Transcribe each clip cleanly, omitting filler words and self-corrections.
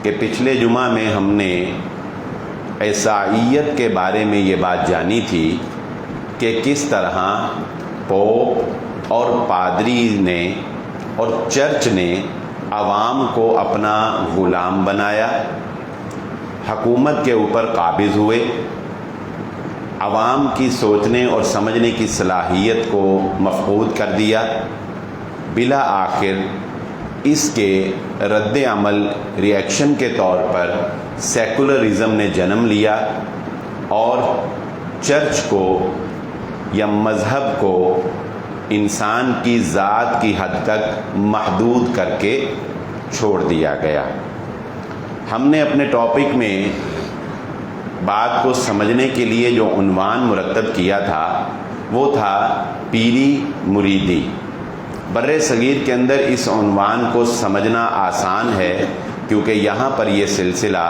کہ پچھلے جمعہ میں ہم نے عیسائیت کے بارے میں یہ بات جانی تھی کہ کس طرح پوپ اور پادری نے اور چرچ نے عوام کو اپنا غلام بنایا، حکومت کے اوپر قابض ہوئے، عوام کی سوچنے اور سمجھنے کی صلاحیت کو مفقود کر دیا۔ بلا آخر اس کے رد عمل ری ایکشن کے طور پر سیکولرزم نے جنم لیا اور چرچ کو یا مذہب کو انسان کی ذات کی حد تک محدود کر کے چھوڑ دیا گیا۔ ہم نے اپنے ٹاپک میں بات کو سمجھنے کے لیے جو عنوان مرتب کیا تھا وہ تھا پیری مریدی۔ بر صغیر کے اندر اس عنوان کو سمجھنا آسان ہے کیونکہ یہاں پر یہ سلسلہ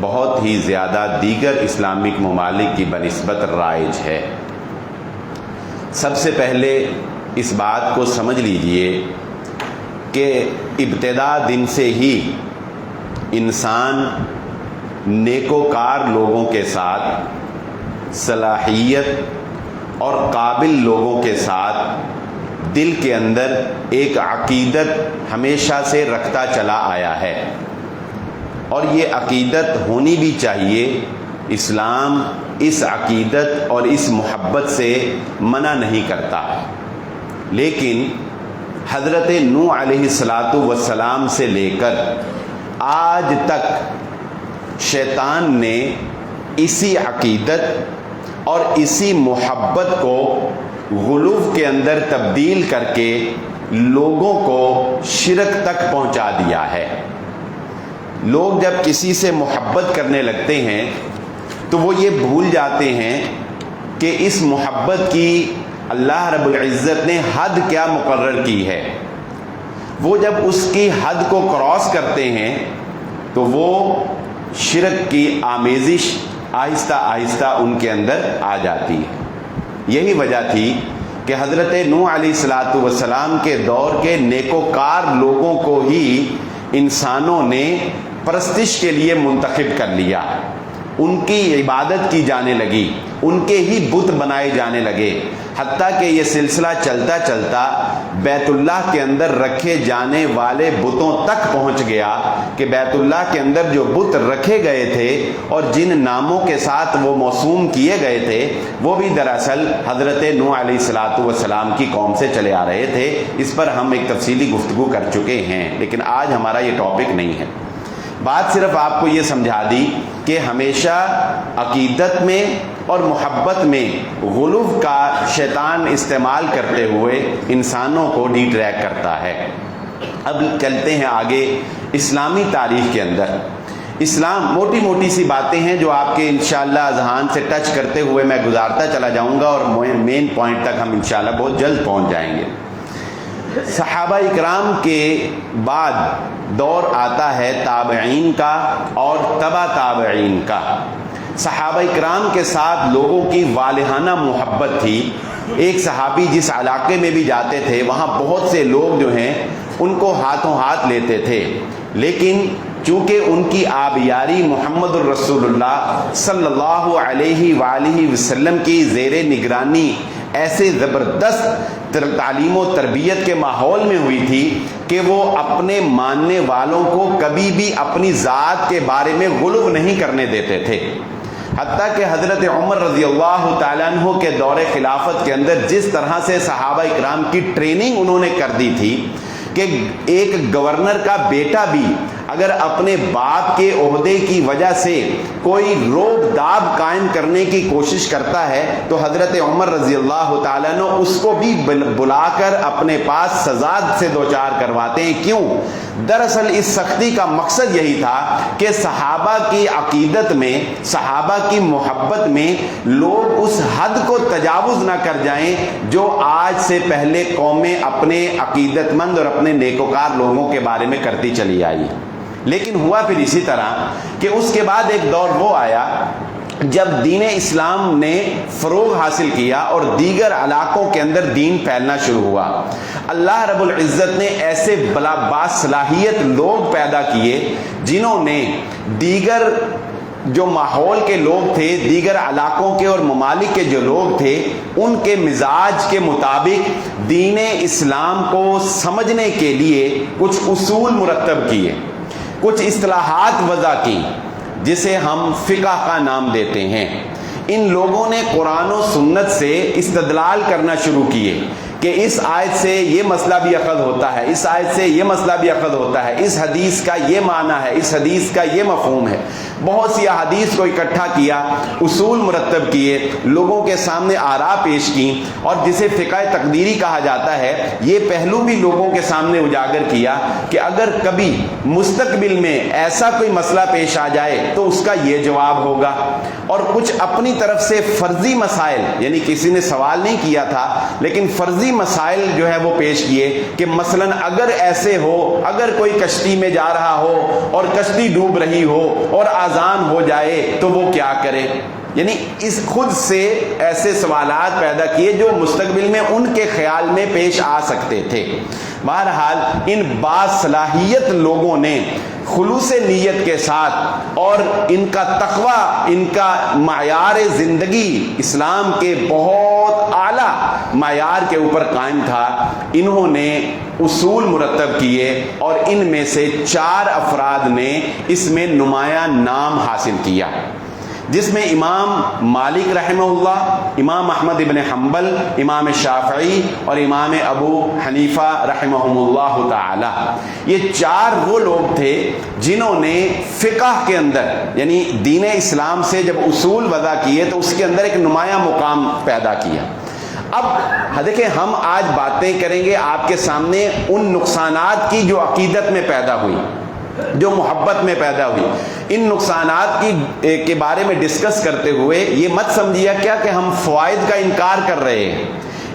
بہت ہی زیادہ دیگر اسلامک ممالک کی بنسبت رائج ہے۔ سب سے پہلے اس بات کو سمجھ لیجئے کہ ابتدا دن سے ہی انسان نیکوکار لوگوں کے ساتھ، صلاحیت اور قابل لوگوں کے ساتھ دل کے اندر ایک عقیدت ہمیشہ سے رکھتا چلا آیا ہے، اور یہ عقیدت ہونی بھی چاہیے۔ اسلام اس عقیدت اور اس محبت سے منع نہیں کرتا، لیکن حضرت نوح علیہ السلام سے لے کر آج تک شیطان نے اسی عقیدت اور اسی محبت کو غلو کے اندر تبدیل کر کے لوگوں کو شرک تک پہنچا دیا ہے۔ لوگ جب کسی سے محبت کرنے لگتے ہیں تو وہ یہ بھول جاتے ہیں کہ اس محبت کی اللہ رب العزت نے حد کیا مقرر کی ہے۔ وہ جب اس کی حد کو کراس کرتے ہیں تو وہ شرک کی آمیزش آہستہ آہستہ ان کے اندر آ جاتی ہے۔ یہی وجہ تھی کہ حضرت نوح علیہ السلام کے دور کے نیکوکار لوگوں کو ہی انسانوں نے پرستش کے لیے منتخب کر لیا، ان کی عبادت کی جانے لگی، ان کے ہی بت بنائے جانے لگے، حتیٰ کہ یہ سلسلہ چلتا چلتا بیت اللہ کے اندر رکھے جانے والے بتوں تک پہنچ گیا کہ بیت اللہ کے اندر جو بت رکھے گئے تھے اور جن ناموں کے ساتھ وہ موسوم کیے گئے تھے وہ بھی دراصل حضرت نوح علیہ السلام کی قوم سے چلے آ رہے تھے۔ اس پر ہم ایک تفصیلی گفتگو کر چکے ہیں، لیکن آج ہمارا یہ ٹاپک نہیں ہے۔ بات صرف آپ کو یہ سمجھا دی کہ ہمیشہ عقیدت میں اور محبت میں غلو کا شیطان استعمال کرتے ہوئے انسانوں کو ڈی ٹریک کرتا ہے۔ اب چلتے ہیں آگے اسلامی تاریخ کے اندر۔ اسلام موٹی موٹی سی باتیں ہیں جو آپ کے انشاءاللہ اذہان سے ٹچ کرتے ہوئے میں گزارتا چلا جاؤں گا، اور مین پوائنٹ تک ہم انشاءاللہ بہت جلد پہنچ جائیں گے۔ صحابہ اکرام کے بعد دور آتا ہے تابعین کا اور تبع تابعین کا۔ صحابہ اکرام کے ساتھ لوگوں کی والہانہ محبت تھی۔ ایک صحابی جس علاقے میں بھی جاتے تھے وہاں بہت سے لوگ جو ہیں ان کو ہاتھوں ہاتھ لیتے تھے، لیکن چونکہ ان کی آبیاری محمد الرسول اللہ صلی اللہ علیہ وآلہ وسلم کی زیر نگرانی ایسے زبردست تعلیم و تربیت کے ماحول میں ہوئی تھی کہ وہ اپنے ماننے والوں کو کبھی بھی اپنی ذات کے بارے میں غلو نہیں کرنے دیتے تھے۔ حتیٰ کہ حضرت عمر رضی اللہ تعالیٰ عنہ کے دور خلافت کے اندر جس طرح سے صحابہ اکرام کی ٹریننگ انہوں نے کر دی تھی کہ ایک گورنر کا بیٹا بھی اگر اپنے باپ کے عہدے کی وجہ سے کوئی روب داب قائم کرنے کی کوشش کرتا ہے تو حضرت عمر رضی اللہ تعالیٰ عنہ اس کو بھی بلا کر اپنے پاس سزا سے دوچار کرواتے ہیں۔ کیوں؟ دراصل اس سختی کا مقصد یہی تھا کہ صحابہ کی عقیدت میں، صحابہ کی محبت میں لوگ اس حد کو تجاوز نہ کر جائیں جو آج سے پہلے قومیں اپنے عقیدت مند اور اپنے نیکوکار لوگوں کے بارے میں کرتی چلی آئی۔ لیکن ہوا پھر اسی طرح کہ اس کے بعد ایک دور وہ آیا جب دین اسلام نے فروغ حاصل کیا اور دیگر علاقوں کے اندر دین پھیلنا شروع ہوا، اللہ رب العزت نے ایسے باصلاحیت لوگ پیدا کیے جنہوں نے دیگر جو ماحول کے لوگ تھے، دیگر علاقوں کے اور ممالک کے جو لوگ تھے، ان کے مزاج کے مطابق دین اسلام کو سمجھنے کے لیے کچھ اصول مرتب کیے، کچھ اصطلاحات وضع کی جسے ہم فقہ کا نام دیتے ہیں۔ ان لوگوں نے قرآن و سنت سے استدلال کرنا شروع کیے کہ اس آیت سے یہ مسئلہ بھی اخذ ہوتا ہے، اس آیت سے یہ مسئلہ بھی اخذ ہوتا ہے، اس حدیث کا یہ معنی ہے، اس حدیث کا یہ مفہوم ہے۔ بہت سی احادیث کو اکٹھا کیا، اصول مرتب کیے، لوگوں کے سامنے آراء پیش کی، اور جسے فقہ تقدیری کہا جاتا ہے، یہ پہلو بھی لوگوں کے سامنے اجاگر کیا کہ اگر کبھی مستقبل میں ایسا کوئی مسئلہ پیش آ جائے تو اس کا یہ جواب ہوگا۔ اور کچھ اپنی طرف سے فرضی مسائل، یعنی کسی نے سوال نہیں کیا تھا لیکن فرضی مسائل جو ہے وہ پیش کیے کہ مثلا اگر ایسے ہو، اگر کوئی کشتی میں جا رہا ہو اور کشتی ڈوب رہی ہو اور آذان ہو جائے تو وہ کیا کرے۔ یعنی اس خود سے ایسے سوالات پیدا کیے جو مستقبل میں ان کے خیال میں پیش آ سکتے تھے۔ بہرحال ان باصلاحیت لوگوں نے خلوص نیت کے ساتھ اور ان کا تقوی، ان کا معیار زندگی اسلام کے بہت اعلیٰ معیار کے اوپر قائم تھا، انہوں نے اصول مرتب کیے اور ان میں سے 4 افراد نے اس میں نمایاں نام حاصل کیا، جس میں امام مالک رحمہ اللہ، امام احمد ابن حنبل، امام شافعی اور امام ابو حنیفہ رحمہم اللہ تعالی۔ یہ 4 وہ لوگ تھے جنہوں نے فقہ کے اندر، یعنی دین اسلام سے جب اصول وضع کیے تو اس کے اندر ایک نمایاں مقام پیدا کیا۔ اب دیکھیں، ہم آج باتیں کریں گے آپ کے سامنے ان نقصانات کی جو عقیدت میں پیدا ہوئی، جو محبت میں پیدا ہوئی۔ ان نقصانات کے بارے میں ڈسکس کرتے ہوئے یہ مت سمجھیے کیا کہ ہم فوائد کا انکار کر رہے ہیں۔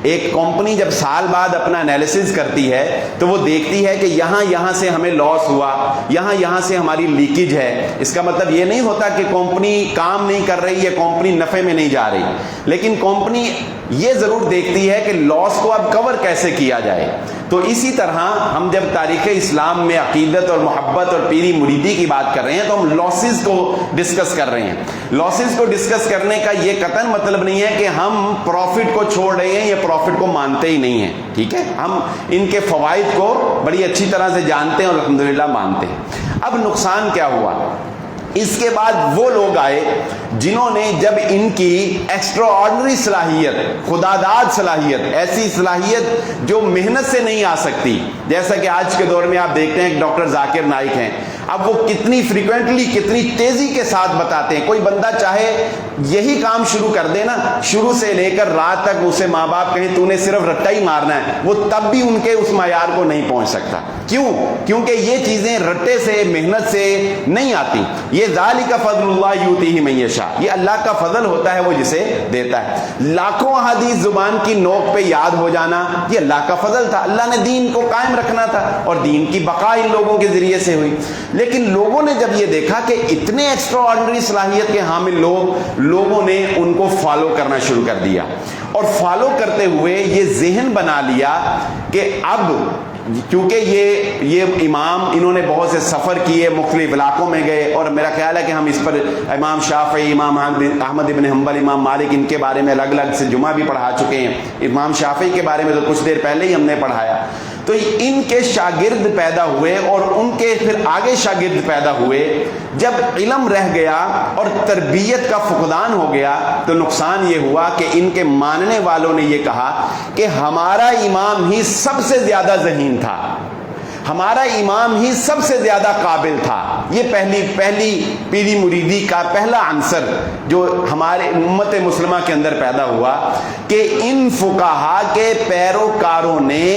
ایک کمپنی جب سال بعد اپنا انالیسز کرتی ہے تو وہ دیکھتی ہے کہ یہاں سے ہمیں لاس ہوا، یہاں سے ہماری لیکیج ہے۔ اس کا مطلب یہ نہیں ہوتا کہ کمپنی کام نہیں کر رہی ہے، کمپنی نفع میں نہیں جا رہی، لیکن کمپنی یہ ضرور دیکھتی ہے کہ لاس کو اب کور کیسے کیا جائے۔ تو اسی طرح ہم جب تاریخ اسلام میں عقیدت اور محبت اور پیری مریدی کی بات کر رہے ہیں تو ہم لاسز کو ڈسکس کر رہے ہیں۔ لاسز کو ڈسکس کرنے کا یہ قطعاً مطلب نہیں ہے کہ ہم پروفٹ کو چھوڑ رہے ہیں یا پروفٹ کو مانتے ہی نہیں ہیں، ٹھیک ہے، ہم ان کے فوائد کو بڑی اچھی طرح سے جانتے ہیں اور الحمدللہ مانتے ہیں۔ اب نقصان کیا ہوا؟ اس کے بعد وہ لوگ آئے جنہوں نے جب ان کی ایکسٹرا آرڈنری صلاحیت، خداداد صلاحیت، ایسی صلاحیت جو محنت سے نہیں آ سکتی، جیسا کہ آج کے دور میں آپ دیکھتے ہیں کہ ڈاکٹر ذاکر نائک ہیں، اب وہ کتنی فریکوینٹلی، کتنی تیزی کے ساتھ بتاتے ہیں۔ کوئی بندہ چاہے یہی کام شروع کر دے نا، شروع سے لے کر رات تک اسے ماں باپ کہیں تو نے صرف رٹا ہی مارنا ہے، وہ تب بھی ان کے اس معیار کو نہیں پہنچ سکتا۔ کیوں؟ کیونکہ یہ چیزیں رٹے سے، محنت سے نہیں آتی۔ یہ ذالک فضل اللہ یؤتیہ من یشاء، یہ اللہ کا فضل ہوتا ہے، وہ جسے دیتا ہے۔ لاکھوں حدیث زبان کی نوک پہ یاد ہو جانا یہ اللہ کا فضل تھا، اللہ نے دین کو قائم رکھنا تھا اور دین کی بقا ان لوگوں کے ذریعے سے ہوئی۔ لیکن لوگوں نے جب یہ دیکھا کہ اتنے ایکسٹرا آرڈنری صلاحیت کے حامل لوگوں نے ان کو فالو کرنا شروع کر دیا، اور فالو کرتے ہوئے یہ ذہن بنا لیا کہ اب کیونکہ یہ امام انہوں نے بہت سے سفر کیے، مختلف علاقوں میں گئے، اور میرا خیال ہے کہ ہم اس پر امام شافعی، امام احمد ابن حنبل، امام مالک، ان کے بارے میں الگ الگ سے جمعہ بھی پڑھا چکے ہیں۔ امام شافعی کے بارے میں تو کچھ دیر پہلے ہی ہم نے پڑھایا۔ تو ان کے شاگرد پیدا ہوئے اور ان کے پھر آگے شاگرد پیدا ہوئے۔ جب علم رہ گیا اور تربیت کا فقدان ہو گیا تو نقصان یہ ہوا کہ ان کے ماننے والوں نے یہ کہا کہ ہمارا امام ہی سب سے زیادہ ذہین تھا، ہمارا امام ہی سب سے زیادہ قابل تھا۔ یہ پہلی پیری مریدی کا پہلا عنصر جو ہمارے امت مسلمہ کے اندر پیدا ہوا کہ ان فقہا کے پیروکاروں نے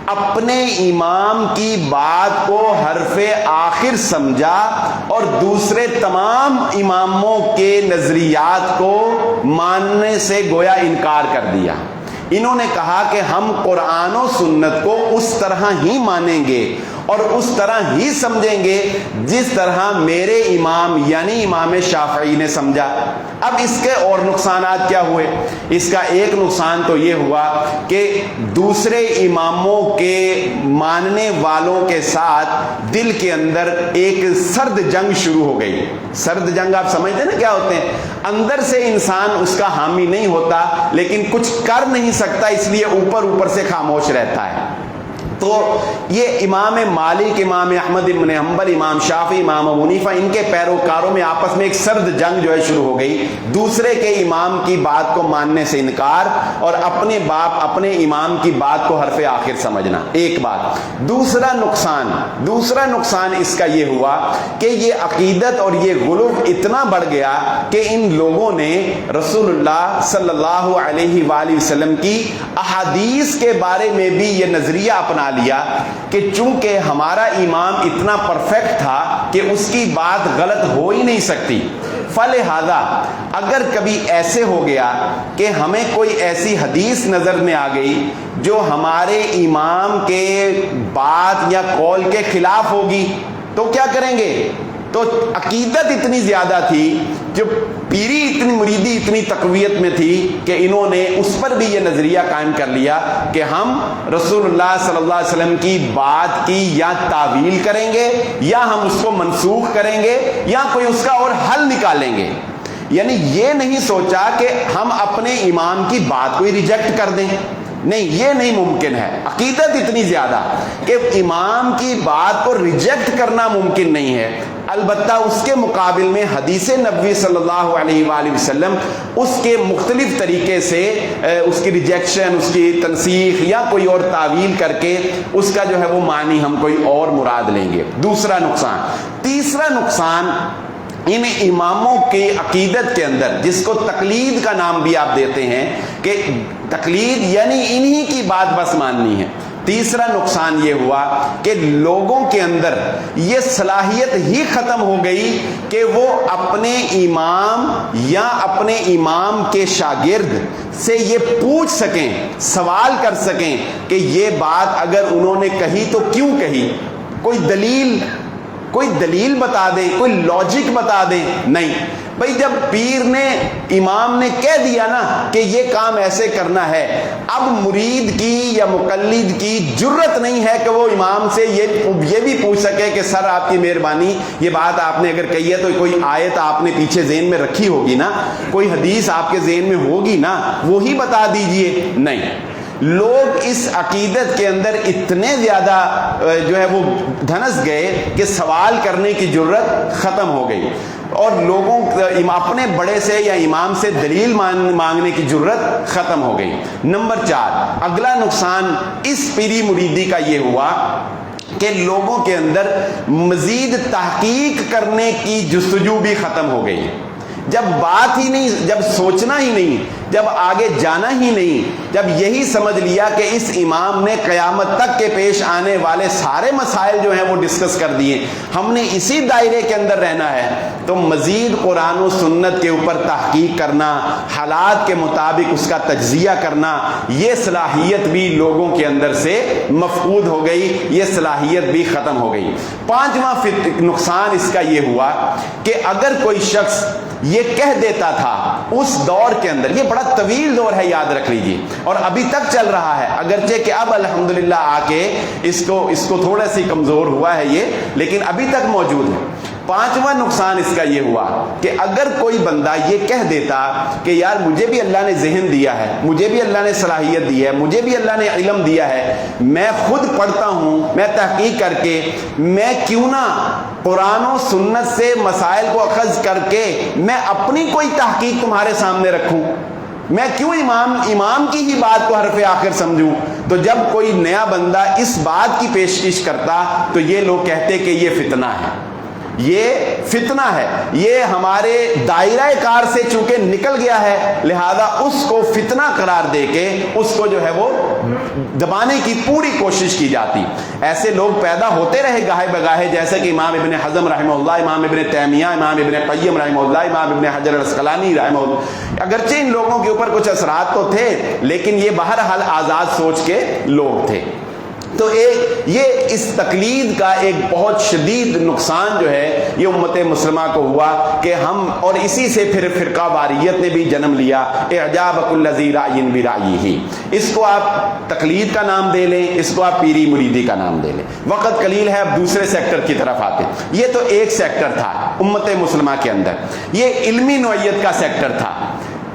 اپنے امام کی بات کو حرف آخر سمجھا اور دوسرے تمام اماموں کے نظریات کو ماننے سے گویا انکار کر دیا۔ انہوں نے کہا کہ ہم قرآن و سنت کو اس طرح ہی مانیں گے اور اس طرح ہی سمجھیں گے جس طرح میرے امام یعنی امام شافعی نے سمجھا۔ اب اس کے اور نقصانات کیا ہوئے؟ اس کا ایک نقصان تو یہ ہوا کہ دوسرے اماموں کے ماننے والوں کے ساتھ دل کے اندر ایک سرد جنگ شروع ہو گئی۔ سرد جنگ آپ سمجھتے ہیں نا کیا ہوتے ہیں؟ اندر سے انسان اس کا حامی نہیں ہوتا لیکن کچھ کر نہیں سکتا، اس لیے اوپر سے خاموش رہتا ہے۔ تو یہ امام مالک، امام احمد بن حنبل، امام شافعی، امام ابو حنیفہ، ان کے پیروکاروں میں آپس میں ایک سرد جنگ جو ہے شروع ہو گئی، دوسرے کے امام کی بات کو ماننے سے انکار اور اپنے امام کی بات کو حرف آخر سمجھنا، ایک بات۔ دوسرا نقصان اس کا یہ ہوا کہ یہ عقیدت اور یہ غلو اتنا بڑھ گیا کہ ان لوگوں نے رسول اللہ صلی اللہ علیہ وآلہ وسلم کی احادیث کے بارے میں بھی یہ نظریہ اپنا لیا کہ چونکہ ہمارا امام اتنا پرفیکٹ تھا کہ اس کی بات غلط ہو ہی نہیں سکتی، فلہذا اگر کبھی ایسے ہو گیا کہ ہمیں کوئی ایسی حدیث نظر میں آ گئی جو ہمارے امام کے بات یا قول کے خلاف ہوگی تو کیا کریں گے؟ تو عقیدت اتنی زیادہ تھی، جو پیری اتنی مریدی اتنی تقویت میں تھی کہ انہوں نے اس پر بھی یہ نظریہ قائم کر لیا کہ ہم رسول اللہ صلی اللہ علیہ وسلم کی بات کی یا تعویل کریں گے یا ہم اس کو منسوخ کریں گے یا کوئی اس کا اور حل نکالیں گے۔ یعنی یہ نہیں سوچا کہ ہم اپنے امام کی بات کو ہی ریجیکٹ کر دیں، نہیں، یہ نہیں ممکن ہے۔ عقیدت اتنی زیادہ کہ امام کی بات کو ریجیکٹ کرنا ممکن نہیں ہے۔ البتہ اس کے مقابل میں حدیث نبوی صلی اللہ علیہ وآلہ وسلم اس کے مختلف طریقے سے اس کی ریجیکشن، اس کی تنسیخ یا کوئی اور تعویل کر کے اس کا جو ہے وہ معنی ہم کوئی اور مراد لیں گے۔ دوسرا نقصان۔ تیسرا نقصان ان اماموں کے عقیدت کے اندر، جس کو تقلید کا نام بھی آپ دیتے ہیں کہ تقلید یعنی انہی کی بات بس ماننی ہے۔ تیسرا نقصان یہ ہوا کہ لوگوں کے اندر یہ صلاحیت ہی ختم ہو گئی کہ وہ اپنے امام یا اپنے امام کے شاگرد سے یہ پوچھ سکیں، سوال کر سکیں کہ یہ بات اگر انہوں نے کہی تو کیوں کہی، کوئی دلیل بتا دیں، کوئی لاجک بتا دیں۔ نہیں بھئی، جب پیر نے، امام نے کہہ دیا نا کہ یہ کام ایسے کرنا ہے، اب مرید کی یا مقلد کی جرت نہیں ہے کہ وہ امام سے یہ بھی پوچھ سکے کہ سر آپ کی مہربانی، یہ بات آپ نے اگر کہی ہے تو کوئی آیت آپ نے پیچھے ذہن میں رکھی ہوگی نا، کوئی حدیث آپ کے ذہن میں ہوگی نا، وہی بتا دیجئے۔ نہیں، لوگ اس عقیدت کے اندر اتنے زیادہ جو ہے وہ دھنس گئے کہ سوال کرنے کی جرت ختم ہو گئی اور لوگوں اپنے بڑے سے یا امام سے دلیل مانگنے کی جرت ختم ہو گئی۔ نمبر 4، اگلا نقصان اس پیری مریدی کا یہ ہوا کہ لوگوں کے اندر مزید تحقیق کرنے کی جستجو بھی ختم ہو گئی۔ جب بات ہی نہیں، جب سوچنا ہی نہیں، جب آگے جانا ہی نہیں، جب یہی سمجھ لیا کہ اس امام نے قیامت تک کے پیش آنے والے سارے مسائل جو ہیں وہ ڈسکس کر دیے، ہم نے اسی دائرے کے اندر رہنا ہے، تو مزید قرآن و سنت کے اوپر تحقیق کرنا، حالات کے مطابق اس کا تجزیہ کرنا، یہ صلاحیت بھی لوگوں کے اندر سے مفقود ہو گئی، یہ صلاحیت بھی ختم ہو گئی۔ پانچواں نقصان اس کا یہ ہوا کہ اگر کوئی شخص یہ کہہ دیتا تھا اس دور کے اندر، یہ بڑا طویل دور ہے یاد رکھ لیجئے اور ابھی تک چل رہا ہے، اگرچہ کہ اب الحمدللہ آ کے اس کو تھوڑا سی کمزور ہوا ہے یہ، لیکن ابھی تک موجود ہے۔ پانچواں نقصان اس کا یہ ہوا کہ اگر کوئی بندہ یہ کہہ دیتا کہ یار مجھے بھی اللہ نے ذہن دیا ہے، مجھے بھی اللہ نے صلاحیت دی ہے، مجھے بھی اللہ نے علم دیا ہے، میں خود پڑھتا ہوں، میں تحقیق کر کے، میں کیوں نہ قرآن و سنت سے مسائل کو اخذ کر کے میں اپنی کوئی تحقیق تمہارے سامنے رکھوں، میں کیوں امام کی ہی بات کو حرف آخر سمجھوں؟ تو جب کوئی نیا بندہ اس بات کی پیشکش کرتا تو یہ لوگ کہتے کہ یہ فتنہ ہے، یہ فتنہ ہے، یہ ہمارے دائرہ کار سے چونکہ نکل گیا ہے، لہذا اس کو فتنہ قرار دے کے اس کو جو ہے وہ دبانے کی پوری کوشش کی جاتی۔ ایسے لوگ پیدا ہوتے رہے گاہے بگاہے، جیسے کہ امام ابن حزم رحمہ اللہ، امام ابن تیمیہ، امام ابن قیم رحمہ اللہ، امام ابن حجر العسقلانی رحمہ اللہ۔ اگرچہ ان لوگوں کے اوپر کچھ اثرات تو تھے لیکن یہ بہرحال آزاد سوچ کے لوگ تھے۔ تو یہ اس تقلید کا ایک بہت شدید نقصان جو ہے یہ امت مسلمہ کو ہوا کہ ہم، اور اسی سے پھر فرقہ واریت نے بھی جنم لیا، اعجاب کل ذی رأی برأیہ، اس کو آپ تقلید کا نام دے لیں، اس کو آپ پیری مریدی کا نام دے لیں۔ وقت قلیل ہے، اب دوسرے سیکٹر کی طرف آتے ہیں۔ یہ تو ایک سیکٹر تھا امت مسلمہ کے اندر، یہ علمی نوعیت کا سیکٹر تھا،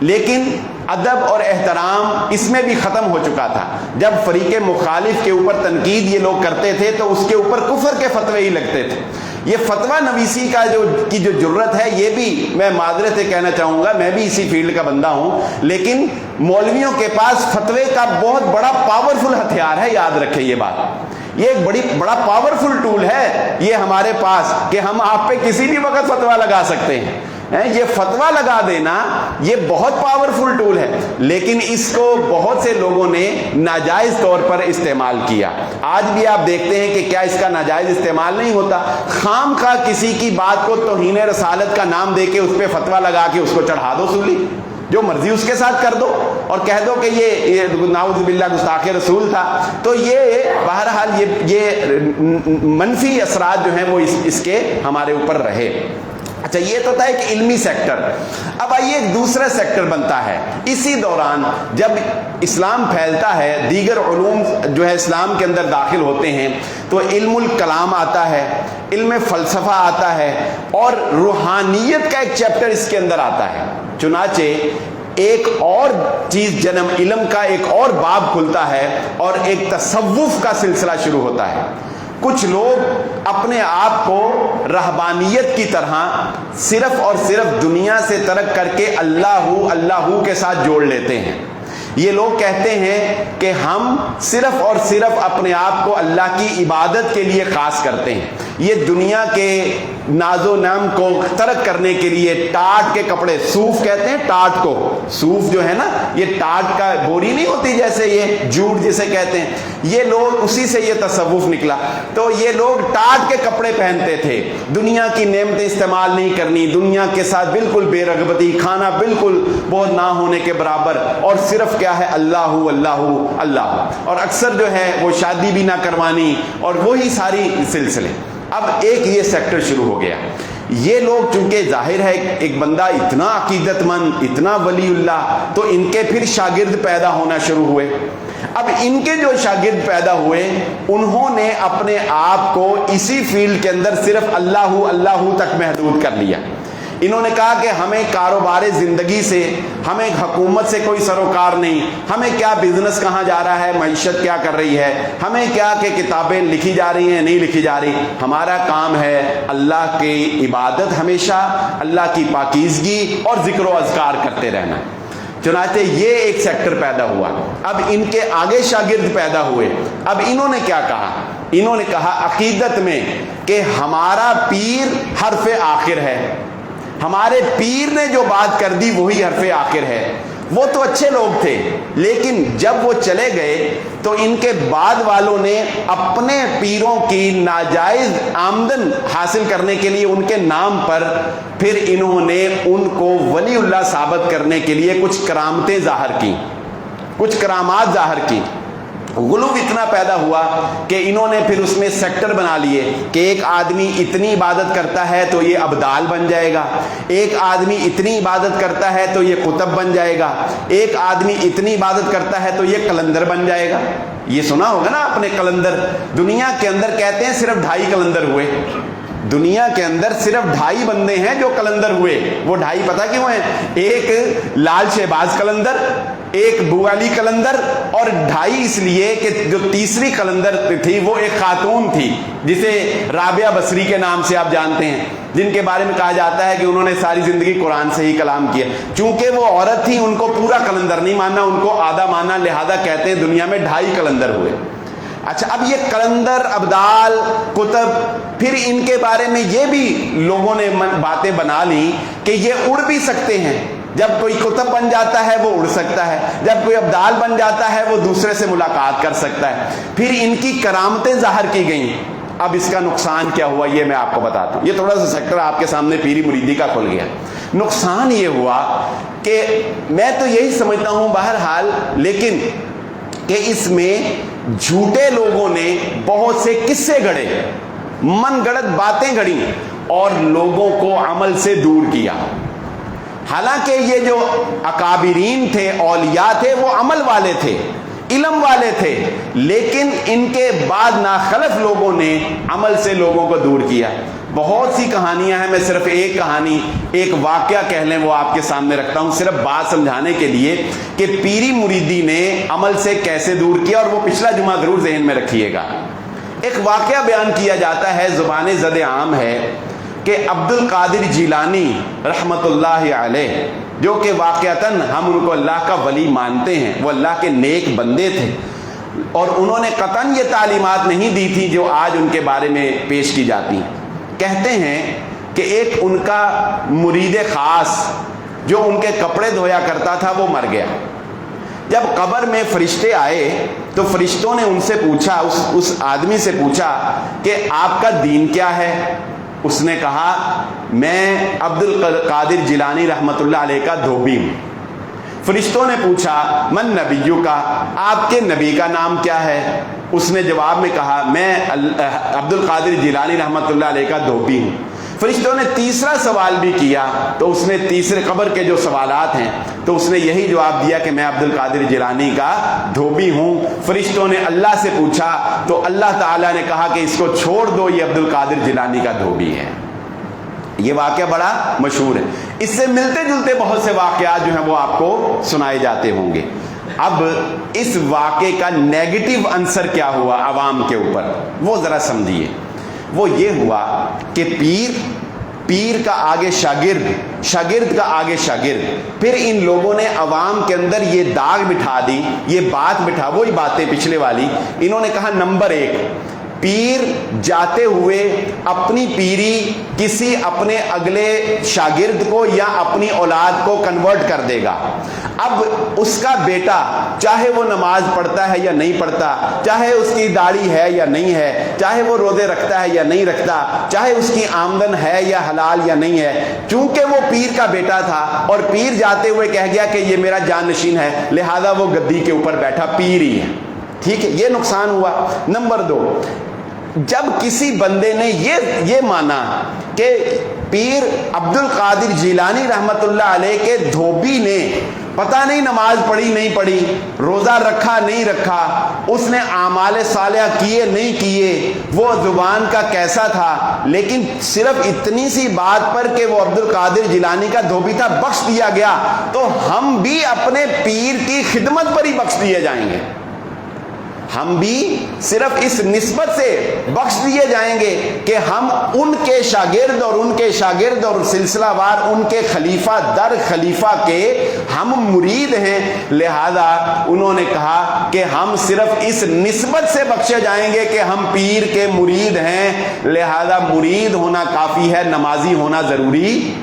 لیکن ادب اور احترام اس میں بھی ختم ہو چکا تھا۔ جب فریق مخالف کے اوپر تنقید یہ لوگ کرتے تھے تو اس کے اوپر کفر کے فتوے ہی لگتے تھے۔ یہ فتویٰ نویسی کا جو جرت ہے، یہ بھی میں معذرت سے کہنا چاہوں گا، میں بھی اسی فیلڈ کا بندہ ہوں، لیکن مولویوں کے پاس فتوے کا بہت بڑا پاورفل ہتھیار ہے، یاد رکھیں یہ بات، یہ ایک بڑا پاورفل ٹول ہے یہ ہمارے پاس، کہ ہم آپ پہ کسی بھی وقت فتویٰ لگا سکتے ہیں۔ یہ فتویٰ لگا دینا یہ بہت پاورفل ٹول ہے، لیکن اس کو بہت سے لوگوں نے ناجائز طور پر استعمال کیا۔ آج بھی آپ دیکھتے ہیں کہ کیا اس کا ناجائز استعمال نہیں ہوتا؟ خام خواہ کسی کی بات کو توہین رسالت کا نام دے کے اس پہ فتویٰ لگا کے اس کو چڑھا دو سولی، جو مرضی اس کے ساتھ کر دو، اور کہہ دو کہ یہ نعوذ باللہ گستاخ رسول تھا۔ تو یہ بہرحال یہ منفی اثرات جو ہیں وہ اس کے ہمارے اوپر رہے۔ اچھا، یہ تو تھا ایک علمی سیکٹر۔ اب آئیے ایک دوسرا سیکٹر بنتا ہے اسی دوران، جب اسلام پھیلتا ہے، دیگر علوم جو ہے اسلام کے اندر داخل ہوتے ہیں، تو علم الکلام آتا ہے، علم فلسفہ آتا ہے، اور روحانیت کا ایک چیپٹر اس کے اندر آتا ہے۔ چنانچہ ایک اور چیز جنم، علم کا ایک اور باب کھلتا ہے، اور ایک تصوف کا سلسلہ شروع ہوتا ہے۔ کچھ لوگ اپنے آپ کو رہبانیت کی طرح صرف اور صرف دنیا سے ترک کر کے اللہ کے ساتھ جوڑ لیتے ہیں۔ یہ لوگ کہتے ہیں کہ ہم صرف اور صرف اپنے آپ کو اللہ کی عبادت کے لیے خاص کرتے ہیں۔ یہ دنیا کے ناز و نعم کو ترک کرنے کے لیے ٹاٹ کے کپڑے، صوف کہتے ہیں ٹاٹ کو، صوف جو ہے نا یہ ٹاٹ کا بوری نہیں ہوتی جیسے یہ جوٹ جسے کہتے ہیں، یہ لوگ اسی سے یہ تصوف نکلا۔ تو یہ لوگ ٹاٹ کے کپڑے پہنتے تھے، دنیا کی نعمتیں استعمال نہیں کرنی، دنیا کے ساتھ بالکل بے رغبتی، کھانا بالکل بہت نہ ہونے کے برابر، اور صرف کیا ہے اللہ، اور اکثر جو ہے وہ شادی بھی نہ کروانی، اور وہی ساری سلسلے۔ اب ایک یہ سیکٹر شروع ہو گیا۔ یہ لوگ چونکہ ظاہر ہے ایک بندہ اتنا عقیدت مند، اتنا ولی اللہ، تو ان کے پھر شاگرد پیدا ہونا شروع ہوئے۔ اب ان کے جو شاگرد پیدا ہوئے، انہوں نے اپنے آپ کو اسی فیلڈ کے اندر صرف اللہ تک محدود کر لیا۔ انہوں نے کہا کہ ہمیں کاروبار زندگی سے، ہمیں حکومت سے کوئی سروکار نہیں، ہمیں کیا بزنس کہاں جا رہا ہے، معیشت کیا کر رہی ہے، ہمیں کیا کہ کتابیں لکھی جا رہی ہیں نہیں لکھی جا رہی، ہمارا کام ہے اللہ کی عبادت، ہمیشہ اللہ کی پاکیزگی اور ذکر و اذکار کرتے رہنا۔ چنانچہ یہ ایک سیکٹر پیدا ہوا۔ اب ان کے آگے شاگرد پیدا ہوئے۔ اب انہوں نے کیا کہا؟ انہوں نے کہا عقیدت میں کہ ہمارا پیر حرف آخر ہے، ہمارے پیر نے جو بات کر دی وہی حرف آخر ہے۔ وہ تو اچھے لوگ تھے، لیکن جب وہ چلے گئے تو ان کے بعد والوں نے اپنے پیروں کی ناجائز آمدن حاصل کرنے کے لیے ان کے نام پر پھر انہوں نے ان کو ولی اللہ ثابت کرنے کے لیے کچھ کرامتیں ظاہر کی، کچھ کرامات ظاہر کی۔ غلو اتنا پیدا ہوا کہ انہوں نے پھر اس میں سیکٹر بنا لیے کہ ایک آدمی اتنی عبادت کرتا ہے تو یہ ابدال بن جائے گا، ایک آدمی اتنی عبادت کرتا ہے تو یہ قطب بن جائے گا، ایک آدمی اتنی عبادت کرتا ہے تو یہ قلندر بن جائے گا۔ یہ سنا ہوگا نا اپنے قلندر، دنیا کے اندر کہتے ہیں صرف 2.5 قلندر ہوئے، دنیا کے اندر صرف 2.5 بندے ہیں جو قلندر ہوئے۔ وہ 2.5 پتہ کیوں ہیں؟ ایک لال شہباز قلندر، ایک بو علی قلندر، اور 2.5 اس لیے کہ جو تیسری قلندر تھی وہ ایک خاتون تھی جسے رابعہ بصری کے نام سے آپ جانتے ہیں، جن کے بارے میں کہا جاتا ہے کہ انہوں نے ساری زندگی قرآن سے ہی کلام کیا۔ چونکہ وہ عورت تھی ان کو پورا قلندر نہیں ماننا، ان کو آدھا ماننا، لہذا کہتے ہیں دنیا میں 2.5 قلندر ہوئے۔ اچھا، اب یہ قلندر، ابدال، قطب، پھر ان کے بارے میں یہ بھی لوگوں نے باتیں بنا لی کہ یہ اڑ بھی سکتے ہیں۔ جب کوئی قطب بن جاتا ہے وہ اڑ سکتا ہے، جب کوئی ابدال بن جاتا ہے وہ دوسرے سے ملاقات کر سکتا ہے۔ پھر ان کی کرامتیں ظاہر کی گئیں۔ اب اس کا نقصان کیا ہوا یہ میں آپ کو بتاتا ہوں۔ یہ تھوڑا سا سیکٹر آپ کے سامنے پیری مریدی کا کھل گیا۔ نقصان یہ ہوا کہ میں تو یہی سمجھتا ہوں بہرحال، لیکن کہ اس میں جھوٹے لوگوں نے بہت سے قصے گڑھے، من گڑت باتیں گڑھی اور لوگوں کو عمل سے دور کیا۔ حالانکہ یہ جو اکابرین تھے، اولیاء تھے، وہ عمل والے تھے، علم والے تھے، لیکن ان کے بعد ناخلف لوگوں نے عمل سے لوگوں کو دور کیا۔ بہت سی کہانیاں ہیں، میں صرف ایک کہانی، ایک واقعہ کہہ لیں وہ آپ کے سامنے رکھتا ہوں، صرف بات سمجھانے کے لیے کہ پیری مریدی نے عمل سے کیسے دور کیا، اور وہ پچھلا جمعہ ضرور ذہن میں رکھیے گا۔ ایک واقعہ بیان کیا جاتا ہے، زبان زد عام ہے، کہ عبد القادر جیلانی رحمت اللہ علیہ، جو کہ واقعتاً ہم ان کو اللہ کا ولی مانتے ہیں، وہ اللہ کے نیک بندے تھے، اور انہوں نے قطعاً یہ تعلیمات نہیں دی تھی جو آج ان کے بارے میں پیش کی جاتی ہیں۔ کہتے ہیں کہ ایک ان کا مرید خاص جو ان کے کپڑے دھویا کرتا تھا وہ مر گیا۔ جب قبر میں فرشتے آئے تو فرشتوں نے ان سے پوچھا، اس آدمی سے پوچھا کہ آپ کا دین کیا ہے؟ اس نے کہا میں عبد القادر جیلانی رحمت اللہ علیہ کا دھوبی ہوں۔ فرشتوں نے پوچھا من نبیو کا، آپ کے نبی کا نام کیا ہے؟ اس نے جواب میں کہا میں عبد القادر جیلانی رحمت اللہ علیہ کا دھوبی ہوں۔ فرشتوں نے تیسرا سوال بھی کیا تو اس نے تیسرے قبر کے جو سوالات ہیں تو اس نے یہی جواب دیا کہ میں عبد القادر جیلانی کا دھوبی ہوں۔ فرشتوں نے اللہ سے پوچھا تو اللہ تعالیٰ نے کہا کہ اس کو چھوڑ دو، یہ عبد القادر جیلانی کا دھوبی ہے۔ یہ واقعہ بڑا مشہور ہے۔ اس سے ملتے جلتے بہت سے واقعات جو ہیں وہ آپ کو سنائے جاتے ہوں گے۔ اب اس واقعے کا نیگیٹو عنصر کیا ہوا عوام کے اوپر، وہ ذرا سمجھیے۔ وہ یہ ہوا کہ پیر کا آگے شاگرد، شاگرد کا آگے شاگرد، پھر ان لوگوں نے عوام کے اندر یہ داغ بٹھا دی، یہ بات بٹھا، وہی باتیں پچھلے والی۔ انہوں نے کہا نمبر 1، پیر جاتے ہوئے اپنی پیری کسی اپنے اگلے شاگرد کو یا اپنی اولاد کو کنورٹ کر دے گا۔ اب اس کا بیٹا چاہے وہ نماز پڑھتا ہے یا نہیں پڑھتا، چاہے اس کی داڑھی ہے یا نہیں ہے، چاہے وہ روزے رکھتا ہے یا نہیں رکھتا، چاہے اس کی آمدن ہے یا حلال یا نہیں ہے، چونکہ وہ پیر کا بیٹا تھا اور پیر جاتے ہوئے کہہ گیا کہ یہ میرا جانشین ہے، لہذا وہ گدی کے اوپر بیٹھا پیر ہی ہے۔ ٹھیک ہے، یہ نقصان ہوا۔ نمبر 2، جب کسی بندے نے یہ مانا کہ پیر عبد القادر جیلانی رحمت اللہ علیہ کے دھوبی نے پتہ نہیں نماز پڑھی نہیں پڑھی، روزہ رکھا نہیں رکھا، اس نے اعمال صالحہ کیے نہیں کیے، وہ زبان کا کیسا تھا، لیکن صرف اتنی سی بات پر کہ وہ عبد القادر جیلانی کا دھوبی تھا بخش دیا گیا، تو ہم بھی اپنے پیر کی خدمت پر ہی بخش دیے جائیں گے۔ ہم بھی صرف اس نسبت سے بخش دیے جائیں گے کہ ہم ان کے شاگرد اور ان کے شاگرد اور سلسلہ وار ان کے خلیفہ در خلیفہ کے ہم مرید ہیں، لہذا انہوں نے کہا کہ ہم صرف اس نسبت سے بخشے جائیں گے کہ ہم پیر کے مرید ہیں، لہذا مرید ہونا کافی ہے، نمازی ہونا ضروری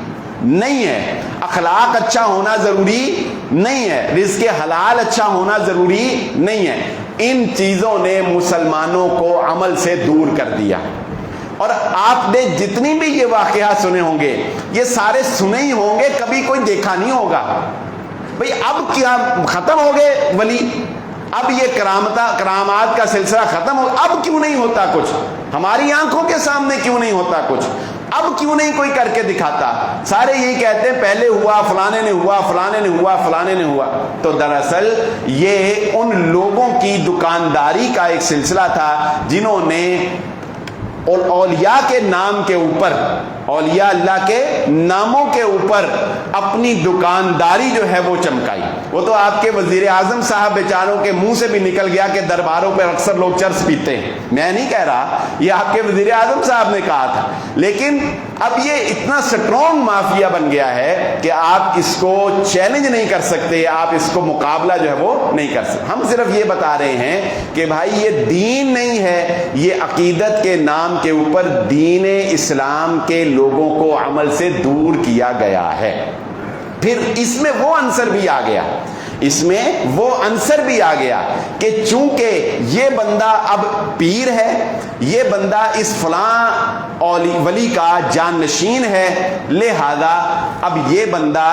نہیں ہے، اخلاق اچھا ہونا ضروری نہیں ہے، رزق حلال اچھا ہونا ضروری نہیں ہے۔ ان چیزوں نے مسلمانوں کو عمل سے دور کر دیا۔ اور آپ نے جتنی بھی یہ واقعات سنے ہوں گے، یہ سارے سنے ہی ہوں گے، کبھی کوئی دیکھا نہیں ہوگا۔ بھئی اب کیا ختم ہو گئے ولی؟ اب یہ کرامات کا سلسلہ ختم ہو، اب کیوں نہیں ہوتا کچھ؟ ہماری آنکھوں کے سامنے کیوں نہیں ہوتا کچھ؟ اب کیوں نہیں کوئی کر کے دکھاتا؟ سارے یہی کہتے ہیں پہلے ہوا، فلانے نے ہوا، فلانے نے ہوا، فلانے نے ہوا۔ تو دراصل یہ ان لوگوں کی دکانداری کا ایک سلسلہ تھا جنہوں نے اولیاء کے نام کے اوپر، اولیاء اللہ کے ناموں کے اوپر اپنی دکانداری جو ہے وہ چمکائی۔ وہ تو آپ کے وزیر اعظم صاحب بیچاروں کے منہ سے بھی نکل گیا کہ درباروں پہ اکثر لوگ چرس پیتے ہیں، میں نہیں کہہ رہا، یہ آپ کے وزیر اعظم صاحب نے کہا تھا، لیکن اب یہ اتنا سٹرونگ مافیا بن گیا ہے کہ آپ اس کو چیلنج نہیں کر سکتے، آپ اس کو مقابلہ جو ہے وہ نہیں کر سکتے۔ ہم صرف یہ بتا رہے ہیں کہ بھائی یہ دین نہیں ہے، یہ عقیدت کے نام کے اوپر دین اسلام کے لوگوں کو عمل سے دور کیا گیا ہے۔ پھر اس میں وہ عنصر بھی آ گیا، اس میں وہ عنصر بھی آ گیا کہ چونکہ یہ بندہ اب پیر ہے، یہ بندہ اس فلاں ولی کا جانشین ہے، لہذا اب یہ بندہ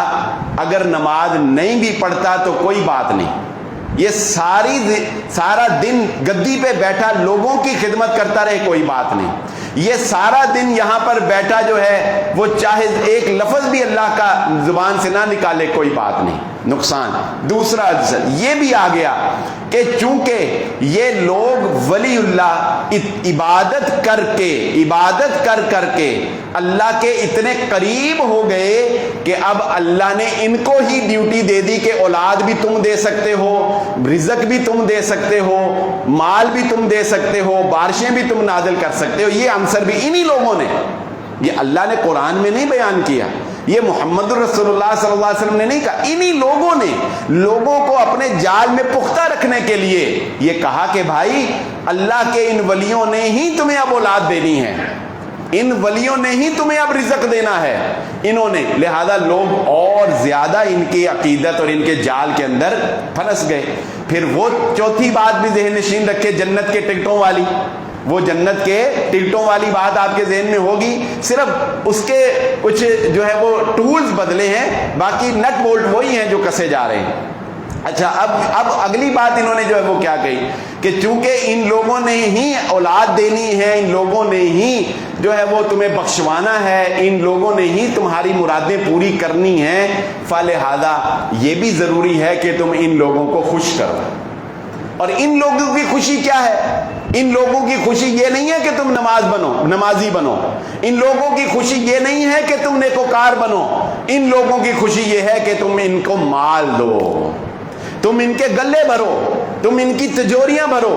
اگر نماز نہیں بھی پڑھتا تو کوئی بات نہیں، یہ سارا دن گدی پہ بیٹھا لوگوں کی خدمت کرتا رہے کوئی بات نہیں. یہ سارا دن یہاں پر بیٹھا جو ہے وہ چاہے ایک لفظ بھی اللہ کا زبان سے نہ نکالے کوئی بات نہیں, نقصان. دوسرا یہ بھی آ گیا کہ چونکہ یہ لوگ ولی اللہ عبادت کر کے اللہ کے اتنے قریب ہو گئے کہ اب اللہ نے ان کو ہی ڈیوٹی دے دی کہ اولاد بھی تم دے سکتے ہو, رزق بھی تم دے سکتے ہو, مال بھی تم دے سکتے ہو, بارشیں بھی تم نازل کر سکتے ہو. یہ عنصر بھی انہی لوگوں نے, یہ اللہ نے قرآن میں نہیں بیان کیا, یہ محمد رسول اللہ صلی اللہ علیہ وسلم نے نہیں کہا, انہی لوگوں نے لوگوں کو اپنے جال میں پختہ رکھنے کے لیے یہ کہا کہ بھائی اللہ کے ان ولیوں نے ہی تمہیں اب اولاد دینی ہے, ان ولیوں نے ہی تمہیں اب رزق دینا ہے انہوں نے. لہذا لوگ اور زیادہ ان کی عقیدت اور ان کے جال کے اندر پھنس گئے. پھر وہ چوتھی بات بھی ذہن نشین رکھے, جنت کے ٹکٹوں والی, وہ جنت کے ٹکٹوں والی بات آپ کے ذہن میں ہوگی, صرف اس کے کچھ جو ہے وہ ٹولز بدلے ہیں, باقی نٹ بولٹ وہی ہیں جو کسے جا رہے ہیں. اچھا اب اگلی بات انہوں نے جو ہے وہ کیا کہی کہ چونکہ ان لوگوں نے ہی اولاد دینی ہے, ان لوگوں نے ہی جو ہے وہ تمہیں بخشوانا ہے, ان لوگوں نے ہی تمہاری مرادیں پوری کرنی ہیں, فلہذا یہ بھی ضروری ہے کہ تم ان لوگوں کو خوش کرو. اور ان لوگوں کی خوشی کیا ہے؟ ان لوگوں کی خوشی یہ نہیں ہے کہ تم نمازی بنو, ان لوگوں کی خوشی یہ نہیں ہے کہ تم نیکوکار بنو, ان لوگوں کی خوشی یہ ہے کہ تم ان کو مال دو, تم ان کے گلے بھرو, تم ان کی تجوریاں بھرو.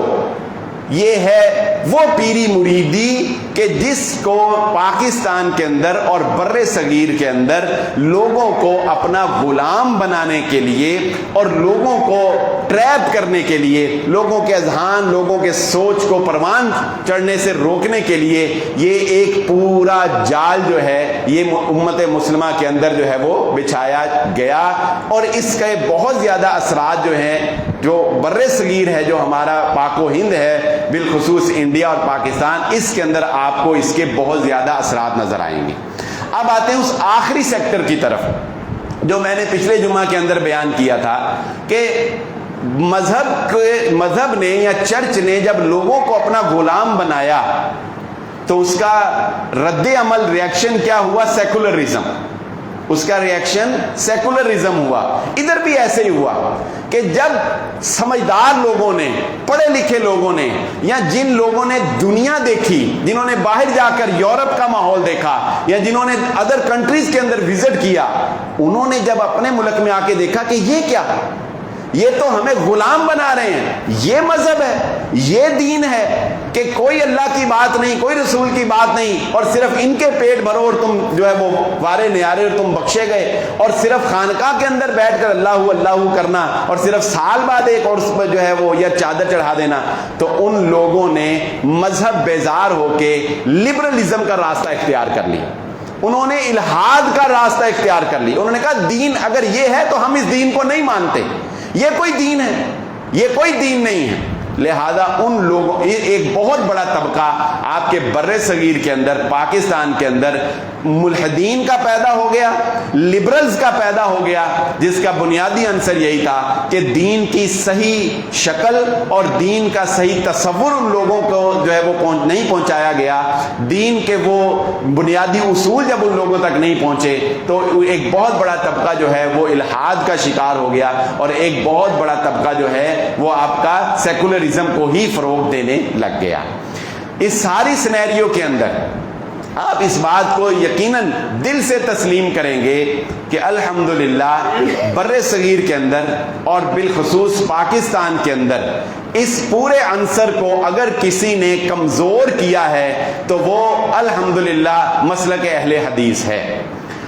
یہ ہے وہ پیری مریدی کہ جس کو پاکستان کے اندر اور بر صغیر کے اندر لوگوں کو اپنا غلام بنانے کے لیے اور لوگوں کو ٹریپ کرنے کے لیے, لوگوں کے اذہان, لوگوں کے سوچ کو پروان چڑھنے سے روکنے کے لیے یہ ایک پورا جال جو ہے یہ امت مسلمہ کے اندر جو ہے وہ بچھایا گیا. اور اس کے بہت زیادہ اثرات جو ہیں جو بر صغیر ہے, جو ہمارا پاک و ہند ہے, بالخصوص انڈیا اور پاکستان, اس کے اندر آپ کو اس کے بہت زیادہ اثرات نظر آئیں گے. اب آتے ہیں اس آخری سیکٹر کی طرف جو میں نے پچھلے جمعہ کے اندر بیان کیا تھا کہ مذہب نے یا چرچ نے جب لوگوں کو اپنا غلام بنایا تو اس کا رد عمل ریاکشن کیا ہوا؟ سیکولرزم. اس کا ریاکشن سیکولرزم ہوا. ادھر بھی ایسے ہی ہوا کہ جب سمجھدار لوگوں نے, پڑھے لکھے لوگوں نے, یا جن لوگوں نے دنیا دیکھی, جنہوں نے باہر جا کر یورپ کا ماحول دیکھا یا جنہوں نے ادر کنٹریز کے اندر وزٹ کیا, انہوں نے جب اپنے ملک میں آ کے دیکھا کہ یہ کیا, یہ تو ہمیں غلام بنا رہے ہیں, یہ مذہب ہے, یہ دین ہے کہ کوئی اللہ کی بات نہیں, کوئی رسول کی بات نہیں, اور صرف ان کے پیٹ بھرو اور تم جو ہے وہ وارے نیارے اور تم بخشے گئے, اور صرف خانقاہ کے اندر بیٹھ کر اللہ اللہ کرنا اور صرف سال بعد ایک اور اس پر جو ہے وہ یا چادر چڑھا دینا. تو ان لوگوں نے مذہب بیزار ہو کے لبرلزم کا راستہ اختیار کر لیا, انہوں نے الحاد کا راستہ اختیار کر لی. انہوں نے کہا دین اگر یہ ہے تو ہم اس دین کو نہیں مانتے, یہ کوئی دین ہے, یہ کوئی دین نہیں ہے. لہذا ان لوگوں, ایک بہت بڑا طبقہ آپ کے بر صغیر کے اندر, پاکستان کے اندر ملحدین کا پیدا ہو گیا, لبرلز کا پیدا ہو گیا, جس کا بنیادی عنصر یہی تھا کہ دین کی صحیح شکل اور دین کا صحیح تصور ان لوگوں کو جو ہے وہ نہیں پہنچایا گیا. دین کے وہ بنیادی اصول جب ان لوگوں تک نہیں پہنچے تو ایک بہت بڑا طبقہ جو ہے وہ الحاد کا شکار ہو گیا, اور ایک بہت بڑا طبقہ جو ہے وہ آپ کا سیکولرزم کو ہی فروغ دینے لگ گیا. اس ساری سینیریو کے اندر آپ اس بات کو یقیناً دل سے تسلیم کریں گے کہ الحمدللہ بر صغیر کے اندر اور بالخصوص پاکستان کے اندر اس پورے عنصر کو اگر کسی نے کمزور کیا ہے تو وہ الحمدللہ مسلک اہل حدیث ہے.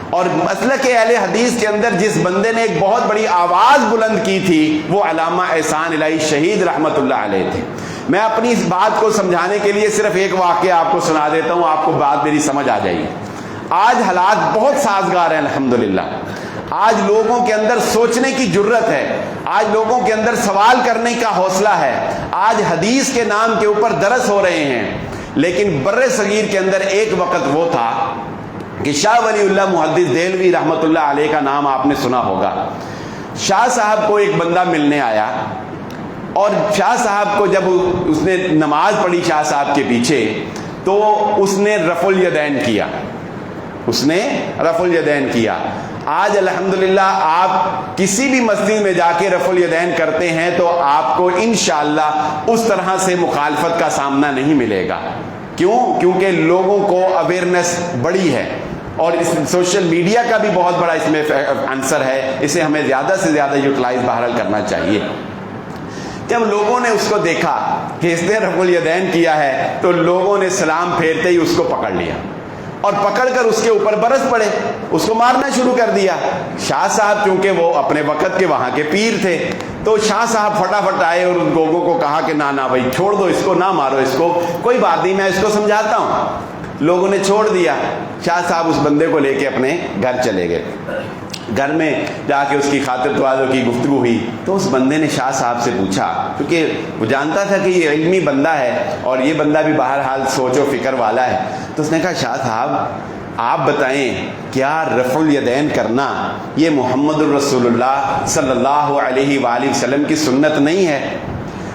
اور مسلک اہل حدیث کے اندر جس بندے نے ایک بہت بڑی آواز بلند کی تھی وہ علامہ احسان الہی شہید رحمت اللہ علیہ تھے. میں اپنی اس بات کو سمجھانے کے لیے صرف ایک واقعہ آپ کو سنا دیتا ہوں, آپ کو بات میری سمجھ آ جائے گی. آج حالات بہت سازگار ہیں الحمدللہ, آج لوگوں کے اندر سوچنے کی جرت ہے, آج لوگوں کے اندر سوال کرنے کا حوصلہ ہے, آج حدیث کے نام کے اوپر درس ہو رہے ہیں. لیکن بر صغیر کے اندر ایک وقت وہ تھا کہ شاہ ولی اللہ محدث دہلوی رحمت اللہ علیہ کا نام آپ نے سنا ہوگا. شاہ صاحب کو ایک بندہ ملنے آیا اور شاہ صاحب کو جب اس نے نماز پڑھی شاہ صاحب کے پیچھے تو اس نے رفع الیدین کیا، اس نے رفع الیدین کیا۔ آج الحمدللہ آپ کسی بھی مسجد میں جا کے رفع الیدین کرتے ہیں تو آپ کو انشاءاللہ اس طرح سے مخالفت کا سامنا نہیں ملے گا۔ کیوں؟ کیونکہ لوگوں کو اویئرنیس بڑی ہے، اور اس سوشل میڈیا کا بھی بہت بڑا اس میں عنصر ہے، اسے ہمیں زیادہ سے زیادہ یوٹیلائز بہرحال کرنا چاہیے۔ جب لوگوں نے اس کو دیکھا کہ اس نے رفع الیدین کیا ہے تو لوگوں نے سلام پھیرتے ہی اس کو پکڑ لیا اور پکڑ کر اس کے اوپر برس پڑے، اس کو مارنا شروع کر دیا۔ شاہ صاحب چونکہ وہ اپنے وقت کے وہاں کے پیر تھے تو شاہ صاحب فٹافٹ آئے اور ان لوگوں کو کہا کہ نہ بھائی چھوڑ دو اس کو، نہ مارو اس کو، کوئی بات نہیں میں اس کو سمجھاتا ہوں۔ لوگوں نے چھوڑ دیا، شاہ صاحب اس بندے کو لے کے اپنے گھر چلے گئے۔ گھر میں جا کے اس کی خاطر توازوں کی گفتگو ہوئی تو اس بندے نے شاہ صاحب سے پوچھا، کیونکہ وہ جانتا تھا کہ یہ علمی بندہ ہے اور یہ بندہ بھی بہرحال سوچ و فکر والا ہے، تو اس نے کہا شاہ صاحب آپ بتائیں کیا رفع الیدین کرنا یہ محمد الرسول اللہ صلی اللہ علیہ وآلہ وسلم کی سنت نہیں ہے؟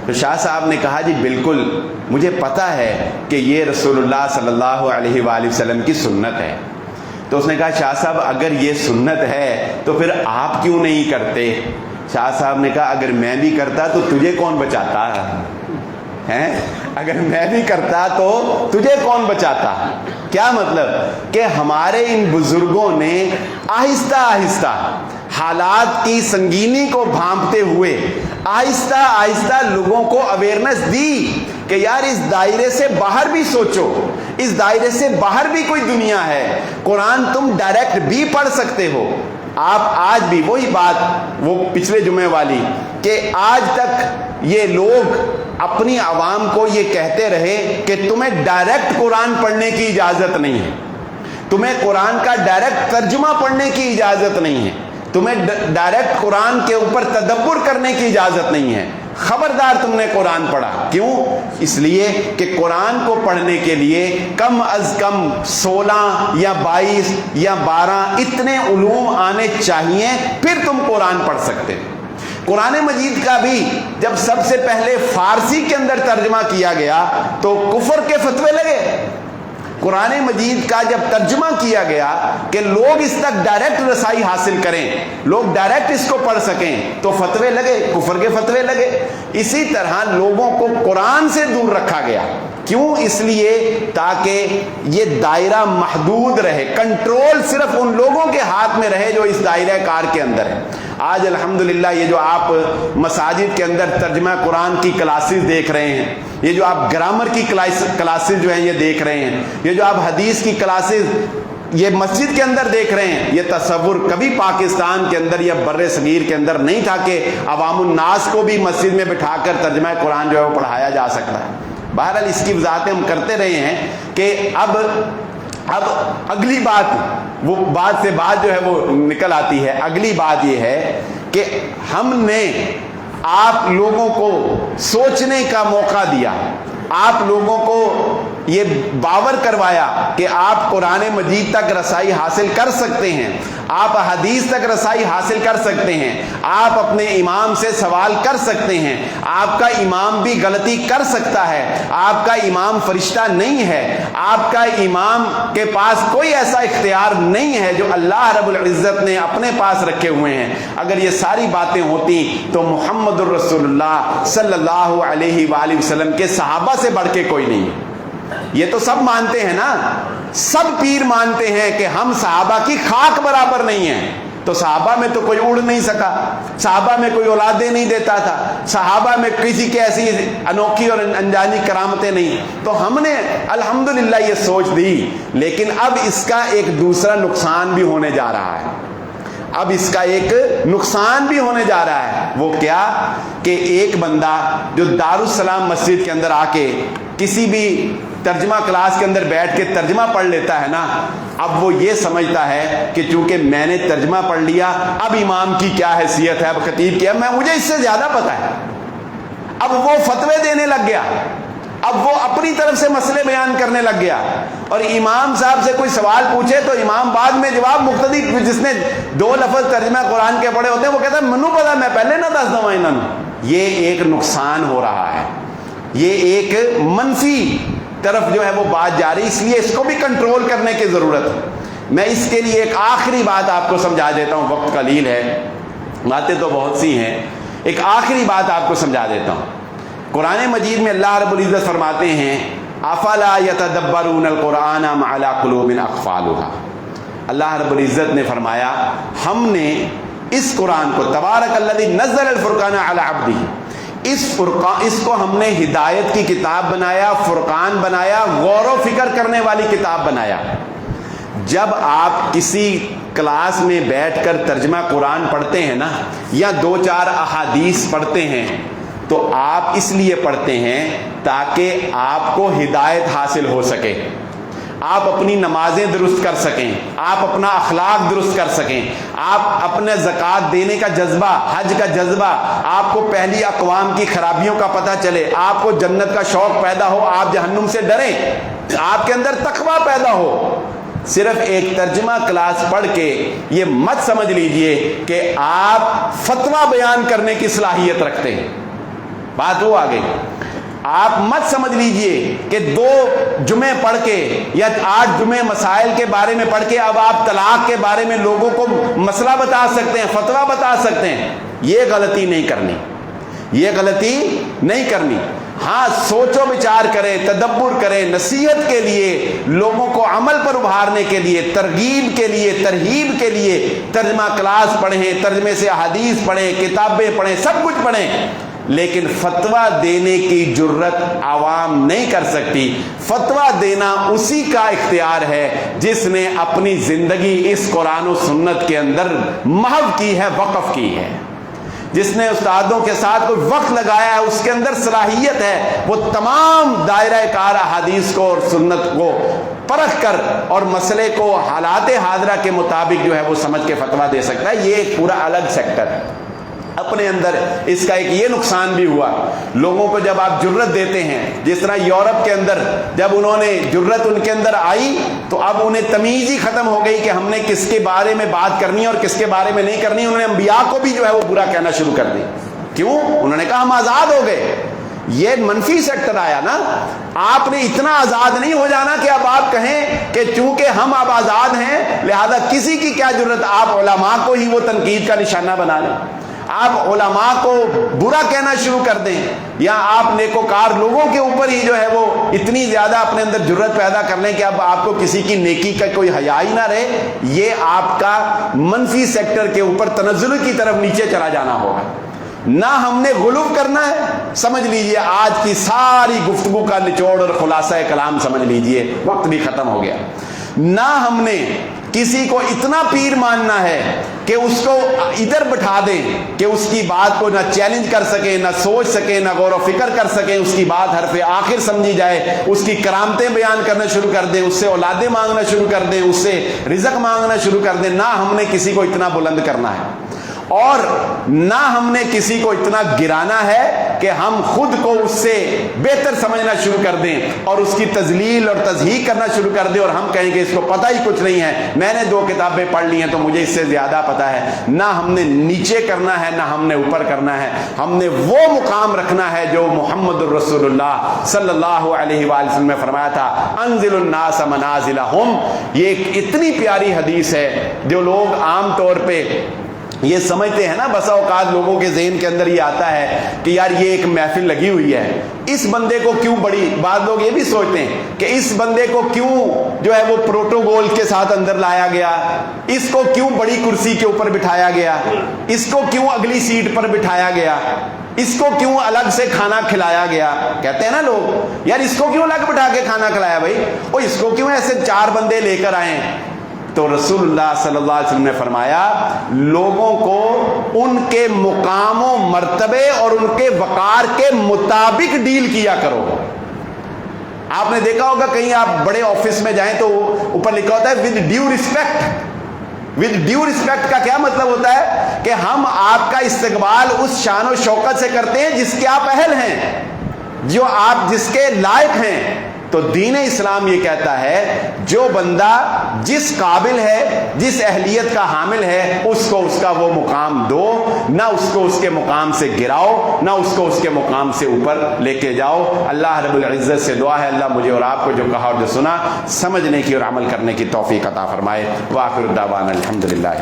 تو شاہ صاحب نے کہا جی بالکل مجھے پتا ہے کہ یہ رسول اللہ صلی اللہ علیہ وآلہ وسلم کی سنت ہے۔ تو اس نے کہا شاہ صاحب اگر یہ سنت ہے تو پھر آپ کیوں نہیں کرتے؟ شاہ صاحب نے کہا اگر میں بھی کرتا تو تجھے کون بچاتا ہے؟ اگر میں بھی کرتا تو تجھے کون بچاتا؟ کیا مطلب کہ ہمارے ان بزرگوں نے آہستہ آہستہ حالات کی سنگینی کو بھانپتے ہوئے آہستہ آہستہ لوگوں کو اویئرنیس دی کہ یار اس دائرے سے باہر بھی سوچو، اس دائرے سے باہر بھی کوئی دنیا ہے، قرآن تم ڈائریکٹ بھی پڑھ سکتے ہو۔ آپ آج بھی وہی بات وہ پچھلے جمعے والی کہ آج تک یہ لوگ اپنی عوام کو یہ کہتے رہے کہ تمہیں ڈائریکٹ قرآن پڑھنے کی اجازت نہیں ہے، تمہیں قرآن کا ڈائریکٹ ترجمہ پڑھنے کی اجازت نہیں ہے، تمہیں ڈائریکٹ قرآن کے اوپر تدبر کرنے کی اجازت نہیں ہے۔ خبردار تم نے قرآن پڑھا، کیوں؟ اس لیے کہ قرآن کو پڑھنے کے لیے کم از کم 16 یا 22 یا 12 اتنے علوم آنے چاہیے، پھر تم قرآن پڑھ سکتے۔ قرآن مجید کا بھی جب سب سے پہلے فارسی کے اندر ترجمہ کیا گیا تو کفر کے فتوے لگے۔ قرآن مجید کا جب ترجمہ کیا گیا کہ لوگ اس تک ڈائریکٹ رسائی حاصل کریں، لوگ ڈائریکٹ اس کو پڑھ سکیں، تو فتوے لگے، کفر کے فتوے لگے۔ اسی طرح لوگوں کو قرآن سے دور رکھا گیا، کیوں؟ اس لیے تاکہ یہ دائرہ محدود رہے، کنٹرول صرف ان لوگوں کے ہاتھ میں رہے جو اس دائرہ کار کے اندر ہے۔ آج الحمدللہ یہ جو آپ مساجد کے اندر ترجمہ قرآن کی کلاسز دیکھ رہے ہیں، یہ جو آپ گرامر کی کلاسز جو ہیں یہ دیکھ رہے ہیں، یہ جو آپ حدیث کی کلاسز یہ مسجد کے اندر دیکھ رہے ہیں، یہ تصور کبھی پاکستان کے اندر یا بر صغیر کے اندر نہیں تھا کہ عوام الناس کو بھی مسجد میں بٹھا کر ترجمہ قرآن جو ہے وہ پڑھایا جا سکتا ہے۔ بہرحال اس کی وضاحتیں ہم کرتے رہے ہیں کہ اب اگلی بات، وہ بات سے بات جو ہے وہ نکل آتی ہے۔ اگلی بات یہ ہے کہ ہم نے آپ لوگوں کو سوچنے کا موقع دیا، آپ لوگوں کو یہ باور کروایا کہ آپ قرآن مجید تک رسائی حاصل کر سکتے ہیں، آپ حدیث تک رسائی حاصل کر سکتے ہیں، آپ اپنے امام سے سوال کر سکتے ہیں، آپ کا امام بھی غلطی کر سکتا ہے، آپ کا امام فرشتہ نہیں ہے، آپ کا امام کے پاس کوئی ایسا اختیار نہیں ہے جو اللہ رب العزت نے اپنے پاس رکھے ہوئے ہیں۔ اگر یہ ساری باتیں ہوتی تو محمد الرسول اللہ صلی اللہ علیہ وآلہ وسلم کے صحابہ سے بڑھ کے کوئی نہیں ہے۔ یہ تو سب مانتے ہیں نا، سب پیر مانتے ہیں کہ ہم صحابہ کی خاک برابر نہیں ہیں، تو صحابہ میں تو کوئی اڑ نہیں سکا، صحابہ میں کوئی اولادیں نہیں دیتا تھا، صحابہ میں کسی کی ایسی انوکھی اور انجانی کرامتیں نہیں، تو ہم نے الحمدللہ یہ سوچ دی۔ لیکن اب اس کا ایک دوسرا نقصان بھی ہونے جا رہا ہے، اب اس کا ایک نقصان بھی ہونے جا رہا ہے۔ وہ کیا کہ ایک بندہ جو دارالسلام مسجد کے اندر آ کے کسی بھی ترجمہ کلاس کے اندر بیٹھ کے ترجمہ پڑھ لیتا ہے نا، اب وہ یہ سمجھتا ہے کہ چونکہ میں نے ترجمہ پڑھ لیا اب امام کی کیا حیثیت ہے، اب خطیب کی ہے، مجھے اس سے زیادہ پتہ ہے۔ اب وہ فتوے دینے لگ گیا، اب وہ اپنی طرف سے مسئلے بیان کرنے لگ گیا، اور امام صاحب سے کوئی سوال پوچھے تو امام بعد میں جواب، مقتدی جس نے 2 لفظ ترجمہ قرآن کے پڑھے ہوتے ہیں وہ کہتا ہے منو پتا میں پہلے نہ دس دوں انہوں نے۔ یہ ایک نقصان ہو رہا ہے، یہ ایک منفی طرف جو ہے وہ بات جا رہی، اس لیے اس کو بھی کنٹرول کرنے کی ضرورت ہے۔ میں اس کے لیے ایک آخری بات آپ کو سمجھا دیتا ہوں، وقت قلیل ہے، باتیں تو بہت سی ہیں، ایک آخری بات آپ کو سمجھا دیتا ہوں۔ قرآن مجید میں اللہ رب العزت فرماتے ہیں افلا یتدبرون القرآن ام علی قلوب اقفالها۔ اللہ رب العزت نے فرمایا ہم نے اس قرآن کو، تبارک الذی نزل الفرقان علی عبدہ، اس کو ہم نے ہدایت کی کتاب بنایا، فرقان بنایا، غور و فکر کرنے والی کتاب بنایا۔ جب آپ کسی کلاس میں بیٹھ کر ترجمہ قرآن پڑھتے ہیں نا، یا 2-4 احادیث پڑھتے ہیں، تو آپ اس لیے پڑھتے ہیں تاکہ آپ کو ہدایت حاصل ہو سکے، آپ اپنی نمازیں درست کر سکیں، آپ اپنا اخلاق درست کر سکیں، آپ اپنے زکوٰۃ دینے کا جذبہ، حج کا جذبہ، آپ کو پہلی اقوام کی خرابیوں کا پتہ چلے، آپ کو جنت کا شوق پیدا ہو، آپ جہنم سے ڈریں، آپ کے اندر تقویٰ پیدا ہو۔ صرف ایک ترجمہ کلاس پڑھ کے یہ مت سمجھ لیجئے کہ آپ فتویٰ بیان کرنے کی صلاحیت رکھتے ہیں، بات وہ آگے۔ آپ مت سمجھ لیجئے کہ 2 جمعے پڑھ کے یا 8 جمعے مسائل کے بارے میں پڑھ کے اب آپ طلاق کے بارے میں لوگوں کو مسئلہ بتا سکتے ہیں، فتویٰ بتا سکتے ہیں۔ یہ غلطی نہیں کرنی، یہ غلطی نہیں کرنی۔ ہاں سوچ و بچار کریں، تدبر کریں، نصیحت کے لیے، لوگوں کو عمل پر ابھارنے کے لیے، ترغیب کے لیے، ترہیب کے لیے ترجمہ کلاس پڑھیں، ترجمے سے احادیث پڑھیں، کتابیں پڑھیں، سب کچھ پڑھیں، لیکن فتویٰ دینے کی جرت عوام نہیں کر سکتی۔ فتویٰ دینا اسی کا اختیار ہے جس نے اپنی زندگی اس قرآن و سنت کے اندر محو کی ہے، وقف کی ہے، جس نے استادوں کے ساتھ کوئی وقت لگایا ہے، اس کے اندر صلاحیت ہے، وہ تمام دائرہ کار احادیث کو اور سنت کو پرکھ کر اور مسئلے کو حالات حاضرہ کے مطابق جو ہے وہ سمجھ کے فتویٰ دے سکتا ہے۔ یہ ایک پورا الگ سیکٹر ہے اپنے اندر۔ اس کا ایک یہ نقصان بھی ہوا، لوگوں کو جب آپ جرت دیتے ہیں، جس طرح یورپ کے اندر جب انہوں نے جرت ان کے اندر آئی تو اب انہیں تمیز ہی ختم ہو گئی کہ ہم نے کس کے بارے میں بات کرنی ہے اور کس کے بارے میں نہیں کرنی۔ انہوں نے انبیاء کو بھی جو ہے وہ برا کہنا شروع کر دی۔ کیوں؟ انہوں نے کہا ہم آزاد ہو گئے۔ یہ منفی سیکٹر آیا نا۔ آپ نے اتنا آزاد نہیں ہو جانا کہ اب آپ کہیں کہ چونکہ ہم اب آزاد ہیں لہذا کسی کی کیا ضرورت، آپ علماء کو ہی وہ تنقید کا نشانہ بنا لیں، آپ علماء کو برا کہنا شروع کر دیں، یا آپ نیکوکار لوگوں کے اوپر ہی جو ہے وہ اتنی زیادہ اپنے اندر جرت پیدا کر لیں کہ اب آپ کو کسی کی نیکی کا کوئی حیا ہی نہ رہے۔ یہ آپ کا منفی سیکٹر کے اوپر تنزل کی طرف نیچے چلا جانا ہوگا۔ نہ ہم نے غلو کرنا ہے، سمجھ لیجئے آج کی ساری گفتگو کا نچوڑ اور خلاصہ کلام سمجھ لیجئے، وقت بھی ختم ہو گیا۔ نہ ہم نے کسی کو اتنا پیر ماننا ہے کہ اس کو ادھر بٹھا دیں کہ اس کی بات کو نہ چیلنج کر سکے، نہ سوچ سکے، نہ غور و فکر کر سکے، اس کی بات حرف آخر سمجھی جائے، اس کی کرامتیں بیان کرنا شروع کر دیں، اس سے اولادیں مانگنا شروع کر دیں، اس سے رزق مانگنا شروع کر دیں۔ نہ ہم نے کسی کو اتنا بلند کرنا ہے، اور نہ ہم نے کسی کو اتنا گرانا ہے کہ ہم خود کو اس سے بہتر سمجھنا شروع کر دیں اور اس کی تذلیل اور تضحیق کرنا شروع کر دیں، اور ہم کہیں کہ اس کو پتہ ہی کچھ نہیں ہے، میں نے 2 کتابیں پڑھ لی ہیں تو مجھے اس سے زیادہ پتہ ہے۔ نہ ہم نے نیچے کرنا ہے، نہ ہم نے اوپر کرنا ہے، ہم نے وہ مقام رکھنا ہے جو محمد الرسول اللہ صلی اللہ علیہ وآلہ وسلم نے فرمایا تھا، انزل الناس منازلہم۔ یہ ایک اتنی پیاری حدیث ہے جو لوگ عام طور پہ یہ سمجھتے ہیں نا، بسا اوقات لوگوں کے ذہن کے اندر یہ آتا ہے کہ یار یہ ایک محفل لگی ہوئی ہے، اس بندے کو کیوں بڑی، بعض لوگ یہ بھی سوچتے ہیں کہ اس بندے کو کیوں جو ہے وہ پروٹوکول کے ساتھ اندر لایا گیا، اس کو کیوں بڑی کرسی کے اوپر بٹھایا گیا، اس کو کیوں اگلی سیٹ پر بٹھایا گیا، اس کو کیوں الگ سے کھانا کھلایا گیا۔ کہتے ہیں نا لوگ یار اس کو کیوں الگ بٹھا کے کھانا کھلایا بھائی، اور اس کو کیوں ایسے 4 بندے لے کر آئے۔ تو رسول اللہ صلی اللہ علیہ وسلم نے فرمایا لوگوں کو ان کے مقام و مرتبے اور ان کے وقار کے مطابق ڈیل کیا کرو۔ آپ نے دیکھا ہوگا کہیں آپ بڑے آفس میں جائیں تو اوپر لکھا ہوتا ہے with due respect. With due respect کا کیا مطلب ہوتا ہے کہ ہم آپ کا استقبال اس شان و شوکت سے کرتے ہیں جس کے آپ اہل ہیں۔ جو آپ جس کے لائق ہیں. تو دین اسلام یہ کہتا ہے جو بندہ جس قابل ہے, جس اہلیت کا حامل ہے, اس کو اس کا وہ مقام دو, نہ اس کو اس کے مقام سے گراؤ, نہ اس کو اس کے مقام سے اوپر لے کے جاؤ. اللہ رب العزت سے دعا ہے اللہ مجھے اور آپ کو جو کہا اور جو سنا سمجھنے کی اور عمل کرنے کی توفیق عطا فرمائے. وآخر دعوانا الحمدللہ.